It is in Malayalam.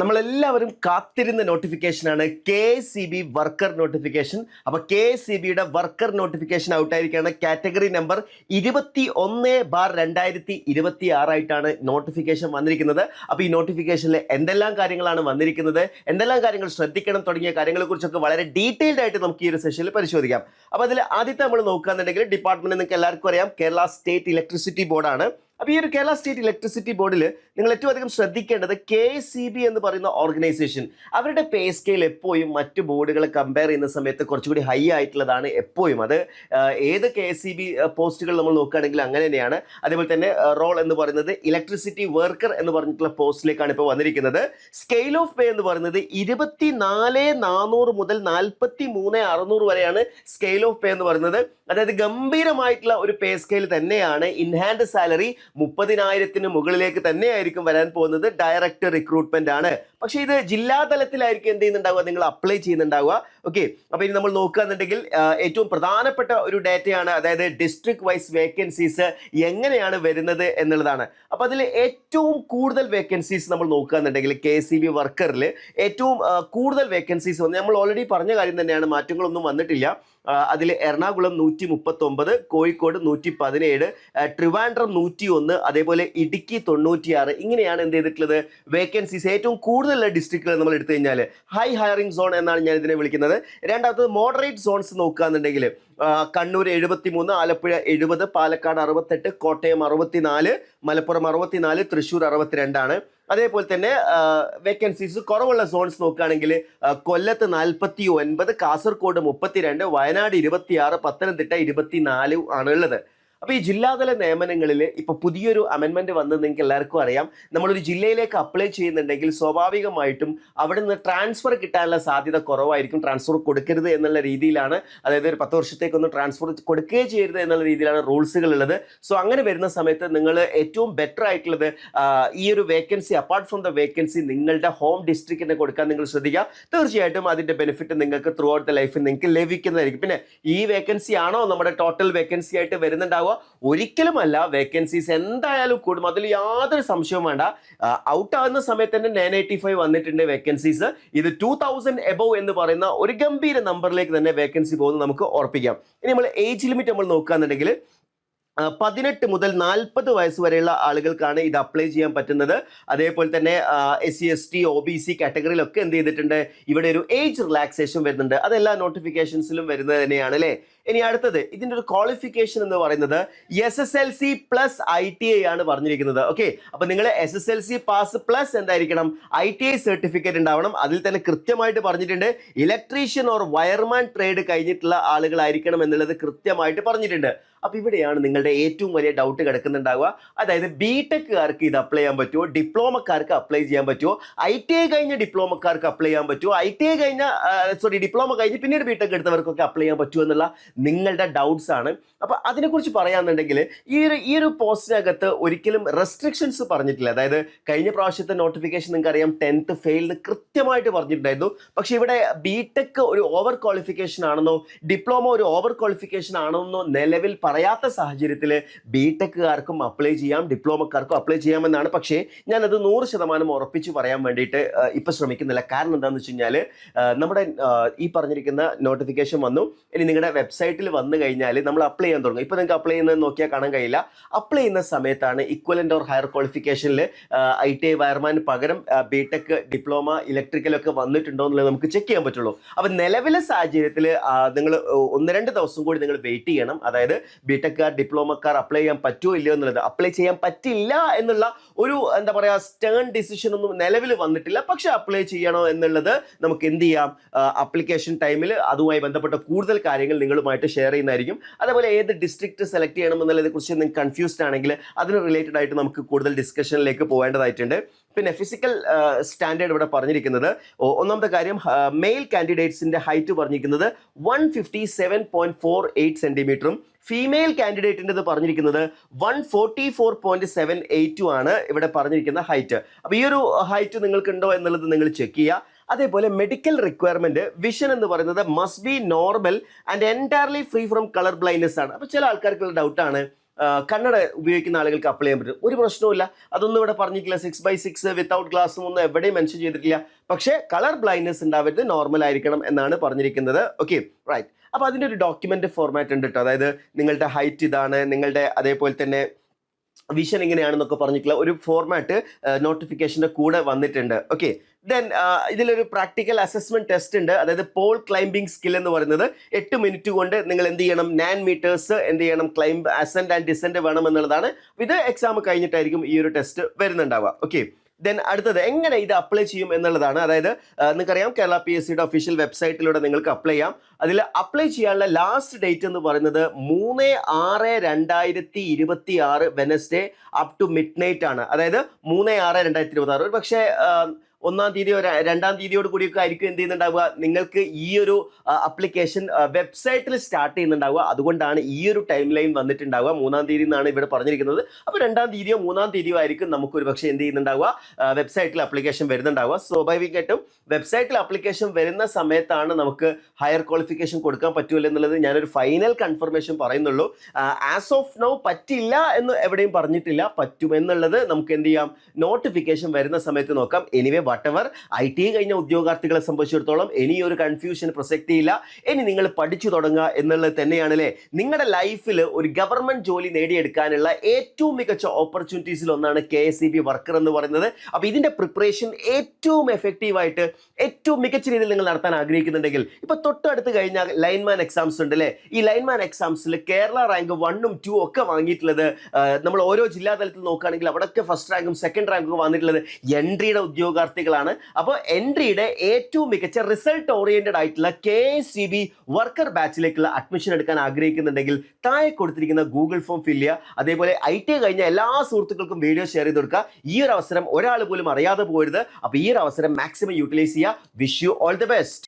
നമ്മളെല്ലാവരും കാത്തിരുന്ന നോട്ടിഫിക്കേഷനാണ് KSEB വർക്കർ നോട്ടിഫിക്കേഷൻ. അപ്പോൾ KSEBയുടെ വർക്കർ നോട്ടിഫിക്കേഷൻ ഔട്ടായിരിക്കുകയാണ്. കാറ്റഗറി നമ്പർ 21/2026 ആയിട്ടാണ് നോട്ടിഫിക്കേഷൻ വന്നിരിക്കുന്നത്. അപ്പോൾ ഈ നോട്ടിഫിക്കേഷനിൽ എന്തെല്ലാം കാര്യങ്ങളാണ് വന്നിരിക്കുന്നത്, എന്തെല്ലാം കാര്യങ്ങൾ ശ്രദ്ധിക്കണം തുടങ്ങിയ കാര്യങ്ങളെക്കുറിച്ചൊക്കെ വളരെ ഡീറ്റെയിൽഡ് ആയിട്ട് നമുക്ക് ഈ ഒരു സെഷനിൽ പരിശോധിക്കാം. അപ്പോൾ അതിൽ ആദ്യത്തെ നമ്മൾ നോക്കുകയാണെന്നുണ്ടെങ്കിൽ ഡിപ്പാർട്ട്മെന്റ് നിങ്ങൾക്ക് എല്ലാവർക്കും അറിയാം, കേരള സ്റ്റേറ്റ് ഇലക്ട്രിസിറ്റി ബോർഡാണ്. അപ്പോൾ ഈ ഒരു കേരള സ്റ്റേറ്റ് ഇലക്ട്രിസിറ്റി ബോർഡിൽ നിങ്ങൾ ഏറ്റവും അധികം ശ്രദ്ധിക്കേണ്ടത് KSEB എന്ന് പറയുന്ന ഓർഗനൈസേഷൻ, അവരുടെ പേ സ്കെയിൽ എപ്പോഴും മറ്റു ബോർഡുകളെ കമ്പയർ ചെയ്യുന്ന സമയത്ത് കുറച്ചുകൂടി ഹൈ ആയിട്ടുള്ളതാണ് എപ്പോഴും. അത് ഏത് KSEB പോസ്റ്റുകൾ നമ്മൾ നോക്കുകയാണെങ്കിൽ അങ്ങനെ തന്നെയാണ്. അതേപോലെ തന്നെ റോൾ എന്ന് പറയുന്നത് ഇലക്ട്രിസിറ്റി വർക്കർ എന്ന് പറഞ്ഞിട്ടുള്ള പോസ്റ്റിലേക്കാണ് ഇപ്പോൾ വന്നിരിക്കുന്നത്. സ്കെയിൽ ഓഫ് പേ എന്ന് പറയുന്നത് 24,400 മുതൽ 43,600 വരെയാണ് സ്കെയിൽ ഓഫ് പേ എന്ന് പറയുന്നത്. അതായത് ഗംഭീരമായിട്ടുള്ള ഒരു പേ സ്കെയിൽ തന്നെയാണ്. ഇൻ ഹാൻഡ് സാലറി 30,000 മുകളിലേക്ക് തന്നെയായിരിക്കും വരാൻ പോകുന്നത്. ഡയറക്റ്റ് റിക്രൂട്ട്മെന്റ് ആണ്. പക്ഷേ ഇത് ജില്ലാ തലത്തിലായിരിക്കും എന്ത് ചെയ്യുന്നുണ്ടാവുക, നിങ്ങൾ അപ്ലൈ ചെയ്യുന്നുണ്ടാവുക. ഓക്കെ, അപ്പോൾ ഇനി നമ്മൾ നോക്കുകയാണെന്നുണ്ടെങ്കിൽ ഏറ്റവും പ്രധാനപ്പെട്ട ഒരു ഡേറ്റയാണ്, അതായത് ഡിസ്ട്രിക്ട് വൈസ് വേക്കൻസീസ് എങ്ങനെയാണ് വരുന്നത് എന്നുള്ളതാണ്. അപ്പോൾ അതിൽ ഏറ്റവും കൂടുതൽ വേക്കൻസീസ് നമ്മൾ നോക്കുകയാണെന്നുണ്ടെങ്കിൽ KSEB വർക്കറിൽ ഏറ്റവും കൂടുതൽ വേക്കൻസീസ് വന്ന് നമ്മൾ ഓൾറെഡി പറഞ്ഞ കാര്യം തന്നെയാണ്, മാറ്റങ്ങളൊന്നും വന്നിട്ടില്ല. അതിൽ എറണാകുളം 139, കോഴിക്കോട് 117, ട്രിവാൻഡ്രം 101, അതേപോലെ ഇടുക്കി 96. ഇങ്ങനെയാണ് എന്ത് ചെയ്തിട്ടുള്ളത് വേക്കൻസീസ് ഏറ്റവും കൂടുതലുള്ള ഡിസ്ട്രിക്റ്റുകൾ നമ്മൾ എടുത്തു കഴിഞ്ഞാൽ ഹൈ ഹയറിംഗ് സോൺ എന്നാണ് ഞാൻ ഇതിനെ വിളിക്കുന്നത്. രണ്ടാമത്തത് മോഡറേറ്റ് സോൺസ് നോക്കുകയാണെന്നുണ്ടെങ്കിൽ കണ്ണൂർ 73, ആലപ്പുഴ 70, പാലക്കാട് 68, കോട്ടയം 64, മലപ്പുറം 64, തൃശ്ശൂർ 62 ആണ്. അതേപോലെ തന്നെ വേക്കൻസീസ് കുറവുള്ള സോൺസ് നോക്കുകയാണെങ്കിൽ കൊല്ലത്ത് 49, കാസർഗോഡ് 32, വയനാട് 26, പത്തനംതിട്ട 24 ആണ് ഉള്ളത്. അപ്പോൾ ഈ ജില്ലാതല നിയമനങ്ങളിൽ ഇപ്പോൾ പുതിയൊരു അമെൻമെന്റ് വന്നത് നിങ്ങൾക്ക് എല്ലാവർക്കും അറിയാം. നമ്മളൊരു ജില്ലയിലേക്ക് അപ്ലൈ ചെയ്യുന്നുണ്ടെങ്കിൽ സ്വാഭാവികമായിട്ടും അവിടെ നിന്ന് ട്രാൻസ്ഫർ കിട്ടാനുള്ള സാധ്യത കുറവായിരിക്കും. ട്രാൻസ്ഫർ കൊടുക്കരുത് എന്നുള്ള രീതിയിലാണ്, അതായത് ഒരു 10 വർഷത്തേക്കൊന്നും ട്രാൻസ്ഫർ കൊടുക്കുകയും ചെയ്യരുത് എന്നുള്ള രീതിയിലാണ് റൂൾസുകൾ ഉള്ളത്. സോ അങ്ങനെ വരുന്ന സമയത്ത് നിങ്ങൾ ഏറ്റവും ബെറ്റർ ആയിട്ടുള്ളത് ഈ ഒരു vacancy, apart from the vacancy, നിങ്ങളുടെ ഹോം ഡിസ്ട്രിക്റ്റിനെ കൊടുക്കാൻ നിങ്ങൾ ശ്രദ്ധിക്കുക. തീർച്ചയായിട്ടും അതിൻ്റെ ബെനിഫിറ്റ് നിങ്ങൾക്ക് ത്രൂ ഔട്ട് ദ ലൈഫിൽ നിങ്ങൾക്ക് ലഭിക്കുന്നതായിരിക്കും. പിന്നെ ഈ വേക്കൻസി ആണോ നമ്മുടെ ടോട്ടൽ വേക്കൻസി ആയിട്ട് വരുന്നുണ്ടാവുക? ഒരിക്കലുമല്ല. വേക്കൻസീസ് എന്തായാലും കൂടും, അതിൽ യാതൊരു സംശയവും വേണ്ട. ഔട്ട് ആകുന്ന സമയത്ത് തന്നെ 985 വന്നിട്ടുണ്ട് വേക്കൻസീസ്. ഇത് 2000 എബവ് എന്ന് പറയുന്ന ഒരു ഗംഭീര നമ്പറിലേക്ക് തന്നെ വേക്കൻസി പോകുന്നത് നമുക്ക് ഉറപ്പിക്കാം. ഇനി നമ്മൾ ഏജ് ലിമിറ്റ് നമ്മൾ നോക്കുകയാണെന്നുണ്ടെങ്കിൽ 18 മുതൽ 40 വയസ്സ് വരെയുള്ള ആളുകൾക്കാണ് ഇത് അപ്ലൈ ചെയ്യാൻ പറ്റുന്നത്. അതേപോലെ തന്നെ SC ST OBC കാറ്റഗറിയിലൊക്കെ എന്ത് ചെയ്തിട്ടുണ്ട്, ഇവിടെ ഒരു ഏജ് റിലാക്സേഷൻ വരുന്നുണ്ട്. അതെല്ലാ നോട്ടിഫിക്കേഷൻസിലും വരുന്നത് തന്നെയാണ് അല്ലേ. ഇനി അടുത്തത് ഇതിൻ്റെ ഒരു ക്വാളിഫിക്കേഷൻ എന്ന് പറയുന്നത് SSLC പ്ലസ് ITI ആണ് പറഞ്ഞിരിക്കുന്നത്. ഓക്കെ, അപ്പോൾ നിങ്ങൾ SSLC പാസ് പ്ലസ് എന്തായിരിക്കണം, ITI സർട്ടിഫിക്കറ്റ് ഉണ്ടാവണം. അതിൽ തന്നെ കൃത്യമായിട്ട് പറഞ്ഞിട്ടുണ്ട് ഇലക്ട്രീഷ്യൻ ഓർ വയർമാൻ ട്രേഡ് കഴിഞ്ഞിട്ടുള്ള ആളുകളായിരിക്കണം എന്നുള്ളത് കൃത്യമായിട്ട് പറഞ്ഞിട്ടുണ്ട്. അപ്പോൾ ഇവിടെയാണ് നിങ്ങളുടെ ഏറ്റവും വലിയ ഡൗട്ട് കിടക്കുന്നുണ്ടാവുക. അതായത് BTechകാർക്ക് ഇത് അപ്ലൈ ചെയ്യാൻ പറ്റുമോ, ഡിപ്ലോമക്കാർക്ക് അപ്ലൈ ചെയ്യാൻ പറ്റുമോ, ITI കഴിഞ്ഞ ഡിപ്ലോമക്കാർക്ക് അപ്ലൈ ചെയ്യാൻ പറ്റുമോ, ITI കഴിഞ്ഞ ഡിപ്ലോമ കഴിഞ്ഞ് പിന്നീട് BTech എടുത്തവർക്കൊക്കെ അപ്ലൈ ചെയ്യാൻ പറ്റുമോ എന്നുള്ള നിങ്ങളുടെ ഡൗട്ട്സ് ആണ്. അപ്പോൾ അതിനെക്കുറിച്ച് പറയാന്നുണ്ടെങ്കിൽ ഈ ഒരു പോസ്റ്റിനകത്ത് ഒരിക്കലും റെസ്ട്രിക്ഷൻസ് പറഞ്ഞിട്ടില്ല. അതായത് കഴിഞ്ഞ പ്രാവശ്യത്തെ നോട്ടിഫിക്കേഷൻ നിങ്ങൾക്ക് അറിയാം 10th ഫെയിൽഡ് കൃത്യമായിട്ട് പറഞ്ഞിട്ടുണ്ടായിരുന്നു. പക്ഷെ ഇവിടെ BTech ഒരു ഓവർ ക്വാളിഫിക്കേഷൻ ആണെന്നോ ഡിപ്ലോമ ഒരു ഓവർ ക്വാളിഫിക്കേഷൻ ആണെന്നോ നിലവിൽ പറയാത്ത സാഹചര്യത്തിൽ BTechകാർക്കും അപ്ലൈ ചെയ്യാം, ഡിപ്ലോമക്കാർക്കും അപ്ലൈ ചെയ്യാമെന്നാണ്. പക്ഷേ ഞാനത് 100% ഉറപ്പിച്ച് പറയാൻ വേണ്ടിയിട്ട് ഇപ്പം ശ്രമിക്കുന്നില്ല. കാരണം എന്താണെന്ന് വെച്ച് കഴിഞ്ഞാൽ നമ്മുടെ ഈ പറഞ്ഞിരിക്കുന്ന നോട്ടിഫിക്കേഷൻ വന്നു. ഇനി നിങ്ങളുടെ വെബ്സൈറ്റിൽ വന്നു കഴിഞ്ഞാൽ നമ്മൾ അപ്ലൈ ചെയ്യാൻ തുടങ്ങും. ഇപ്പോൾ നിങ്ങൾക്ക് അപ്ലൈ ചെയ്യുന്നത് നോക്കിയാൽ കാണാൻ കഴിയില്ല. അപ്ലൈ ചെയ്യുന്ന സമയത്താണ് ഇക്വലൻ്റ് ഓർ ഹയർ ക്വാളിഫിക്കേഷനിൽ ITI വയർമാൻ പകരം BTech ഡിപ്ലോമ ഇലക്ട്രിക്കലൊക്കെ വന്നിട്ടുണ്ടോ എന്നുള്ളത് നമുക്ക് ചെക്ക് ചെയ്യാൻ പറ്റുള്ളൂ. അപ്പോൾ നിലവിലെ സാഹചര്യത്തിൽ നിങ്ങൾ 1-2 ദിവസം കൂടി നിങ്ങൾ വെയിറ്റ് ചെയ്യണം. അതായത് BTechക്കാർ ഡിപ്ലോമക്കാർ അപ്ലൈ ചെയ്യാൻ പറ്റുമോ ഇല്ലയോ എന്നുള്ളത്. അപ്ലൈ ചെയ്യാൻ പറ്റില്ല എന്നുള്ള ഒരു എന്താ പറയുക സ്റ്റേൺ ഡിസിഷൻ ഒന്നും നിലവിൽ വന്നിട്ടില്ല. പക്ഷെ അപ്ലൈ ചെയ്യണോ എന്നുള്ളത് നമുക്ക് എന്ത് ചെയ്യാം, അപ്ലിക്കേഷൻ ടൈമിൽ അതുമായി ബന്ധപ്പെട്ട കൂടുതൽ കാര്യങ്ങൾ നിങ്ങളുമായിട്ട് ഷെയർ ചെയ്യുന്നതായിരിക്കും. അതേപോലെ ഏത് ഡിസ്ട്രിക്ട് സെലക്ട് ചെയ്യണം എന്നുള്ളതിനെ കുറിച്ച് നിങ്ങൾക്ക് കൺഫ്യൂസ്ഡ് ആണെങ്കിൽ അതിന് റിലേറ്റഡ് ആയിട്ട് നമുക്ക് കൂടുതൽ ഡിസ്കഷനിലേക്ക് പോകേണ്ടതായിട്ടുണ്ട്. പിന്നെ ഫിസിക്കൽ സ്റ്റാൻഡേർഡ് ഇവിടെ പറഞ്ഞിരിക്കുന്നത്, ഒന്നാമത്തെ കാര്യം മെയിൽ കാൻഡിഡേറ്റ്സിൻ്റെ ഹൈറ്റ് പറഞ്ഞിരിക്കുന്നത് 157.48 സെൻറ്റിമീറ്ററും ഫീമെയിൽ കാൻഡിഡേറ്റിൻ്റെത് പറഞ്ഞിരിക്കുന്നത് 144.78 ആണ് ഇവിടെ പറഞ്ഞിരിക്കുന്ന ഹൈറ്റ്. അപ്പോൾ ഈ ഒരു ഹൈറ്റ് നിങ്ങൾക്കുണ്ടോ എന്നുള്ളത് നിങ്ങൾ ചെക്ക് ചെയ്യുക. അതേപോലെ മെഡിക്കൽ റിക്വയർമെന്റ് വിഷൻ എന്ന് പറയുന്നത് must be normal and entirely free from colour blindness ആണ്. അപ്പോൾ ചില ആൾക്കാർക്കുള്ള ഡൗട്ടാണ് കണ്ണട ഉപയോഗിക്കുന്ന ആളുകൾക്ക് അപ്ലൈ ചെയ്യാൻ പറ്റും, ഒരു പ്രശ്നവുമില്ല. അതൊന്നും ഇവിടെ പറഞ്ഞിട്ടില്ല. 6x6 വിത്തൗട്ട് ഗ്ലാസും ഒന്നും എവിടെയും മെൻഷൻ ചെയ്തിട്ടില്ല. പക്ഷേ കളർ ബ്ലൈൻഡ്നെസ് ഉണ്ടാവരുത്, നോർമൽ ആയിരിക്കണം എന്നാണ് പറഞ്ഞിരിക്കുന്നത്. Okay, right. അപ്പോൾ അതിൻ്റെ ഒരു ഡോക്യുമെന്റ് ഫോർമാറ്റ് ഉണ്ട് കേട്ടോ. അതായത് നിങ്ങളുടെ ഹൈറ്റ് ഇതാണ്, നിങ്ങളുടെ അതേപോലെ തന്നെ വിഷൻ ഇങ്ങനെയാണെന്നൊക്കെ പറഞ്ഞിട്ടുള്ള ഒരു ഫോർമാറ്റ് നോട്ടിഫിക്കേഷൻ്റെ കൂടെ വന്നിട്ടുണ്ട്. ഓക്കെ, ദെൻ ഇതിലൊരു പ്രാക്ടിക്കൽ അസസ്മെന്റ് ടെസ്റ്റ് ഉണ്ട്. അതായത് പോൾ ക്ലൈംബിംഗ് സ്കിൽ എന്ന് പറയുന്നത് 8 മിനിറ്റ് കൊണ്ട് നിങ്ങൾ എന്ത് ചെയ്യണം, 9 മീറ്റേഴ്സ് എന്ത് ചെയ്യണം, ക്ലൈംബ് അസെൻഡ് ആൻഡ് ഡിസെൻഡ് വേണം എന്നുള്ളതാണ്. ഇത് എക്സാം കഴിഞ്ഞിട്ടായിരിക്കും ഈ ഒരു ടെസ്റ്റ് വരുന്നുണ്ടാവുക. ഓക്കെ, ദെൻ അടുത്തത് എങ്ങനെ ഇത് അപ്ലൈ ചെയ്യും എന്നുള്ളതാണ്. അതായത് നിങ്ങൾക്കറിയാം കേരള PSCയുടെ ഒഫീഷ്യൽ വെബ്സൈറ്റിലൂടെ നിങ്ങൾക്ക് അപ്ലൈ ചെയ്യാം. അതിൽ അപ്ലൈ ചെയ്യാനുള്ള ലാസ്റ്റ് ഡേറ്റ് എന്ന് പറയുന്നത് 3/6/2026 Wednesday up to midnight ആണ്. അതായത് 3/6/2026. ഒരു പക്ഷേ 1-ാം തീയതിയോ 2-ാം തീയതിയോട് കൂടിയൊക്കെ ആയിരിക്കും എന്ത് ചെയ്യുന്നുണ്ടാവുക, നിങ്ങൾക്ക് ഈ ഒരു അപ്ലിക്കേഷൻ വെബ്സൈറ്റിൽ സ്റ്റാർട്ട് ചെയ്യുന്നുണ്ടാവുക. അതുകൊണ്ടാണ് ഈ ഒരു ടൈം ലൈൻ വന്നിട്ടുണ്ടാവുക. 3-ാം തീയതി എന്നാണ് ഇവിടെ പറഞ്ഞിരിക്കുന്നത്. അപ്പോൾ 2-ാം തീയതിയോ 3-ാം തീയതിയോ ആയിരിക്കും നമുക്കൊരു പക്ഷേ എന്ത് ചെയ്യുന്നുണ്ടാവുക, വെബ്സൈറ്റിൽ അപ്ലിക്കേഷൻ വരുന്നുണ്ടാവുക. സ്വാഭാവികമായിട്ടും വെബ്സൈറ്റിൽ അപ്ലിക്കേഷൻ വരുന്ന സമയത്താണ് നമുക്ക് ഹയർ ക്വാളിഫിക്കേഷൻ കൊടുക്കാൻ പറ്റുമല്ലോ എന്നുള്ളത് ഞാനൊരു ഫൈനൽ കൺഫർമേഷൻ പറയുന്നുള്ളൂ. ആസ് ഓഫ് നൗ പറ്റില്ല എന്ന് എവിടെയും പറഞ്ഞിട്ടില്ല. പറ്റുമെന്നുള്ളത് നമുക്ക് എന്ത് ചെയ്യാം, നോട്ടിഫിക്കേഷൻ വരുന്ന സമയത്ത് നോക്കാം. എനിവേ whatever, IT കഴിഞ്ഞ ഉദ്യോഗാർത്ഥികളെ സംബന്ധിച്ചിടത്തോളം ഇനിയൊരു കൺഫ്യൂഷൻ പ്രസക്തിയില്ല. ഇനി നിങ്ങൾ പഠിച്ചു തുടങ്ങുക എന്നുള്ളത് തന്നെയാണല്ലേ നിങ്ങളുടെ ലൈഫിൽ ഒരു ഗവൺമെന്റ് ജോലി നേടിയെടുക്കാനുള്ള ഏറ്റവും മികച്ച ഓപ്പർച്യൂണിറ്റീസിൽ ഒന്നാണ് KSEB വർക്കർ എന്ന് പറയുന്നത്. അപ്പോൾ ഇതിന്റെ പ്രിപ്പറേഷൻ ഏറ്റവും എഫക്റ്റീവായിട്ട് ഏറ്റവും മികച്ച രീതിയിൽ നിങ്ങൾ നടത്താൻ ആഗ്രഹിക്കുന്നുണ്ടെങ്കിൽ ഇപ്പോൾ തൊട്ടടുത്ത് കഴിഞ്ഞാൽ ലൈൻമാൻ എക്സാംസ് ഉണ്ട് അല്ലേ. ഈ ലൈൻമാൻ എക്സാംസിൽ കേരള റാങ്ക് 1ഉം 2ഉം ഒക്കെ വാങ്ങിയിട്ടുള്ളത്, നമ്മൾ ഓരോ ജില്ലാ തലത്തിൽ നോക്കുകയാണെങ്കിൽ അവിടെയൊക്കെ ഫസ്റ്റ് റാങ്കും സെക്കൻഡ് റാങ്കും വന്നിട്ടുള്ളത് എൻട്രിയുടെ ഉദ്യോഗാർത്ഥികളാണ്. അപ്പോൾ എൻട്രിയുടെ ഏറ്റവും മികച്ച റിസൾട്ട് ഓറിയന്റഡ് ആയിട്ടുള്ള KSEB വർക്കർ ബാച്ചിലേക്കുള്ള അഡ്മിഷൻ എടുക്കാൻ ആഗ്രഹിക്കുന്നുണ്ടെങ്കിൽ താഴെ കൊടുത്തിരിക്കുന്ന ഗൂഗിൾ ഫോം ഫില്ല് ചെയ്യുക. അതേപോലെ IT കഴിഞ്ഞ എല്ലാ സുഹൃത്തുക്കൾക്കും വീഡിയോ ഷെയർ ചെയ്ത് കൊടുക്കുക. ഈ ഒരു അവസരം ഒരാൾ പോലും അറിയാതെ പോകരുത്. അപ്പോൾ ഈ ഒരു അവസരം മാക്സിമം യൂട്ടിലൈസ് ചെയ്യുക. Wish you all the best.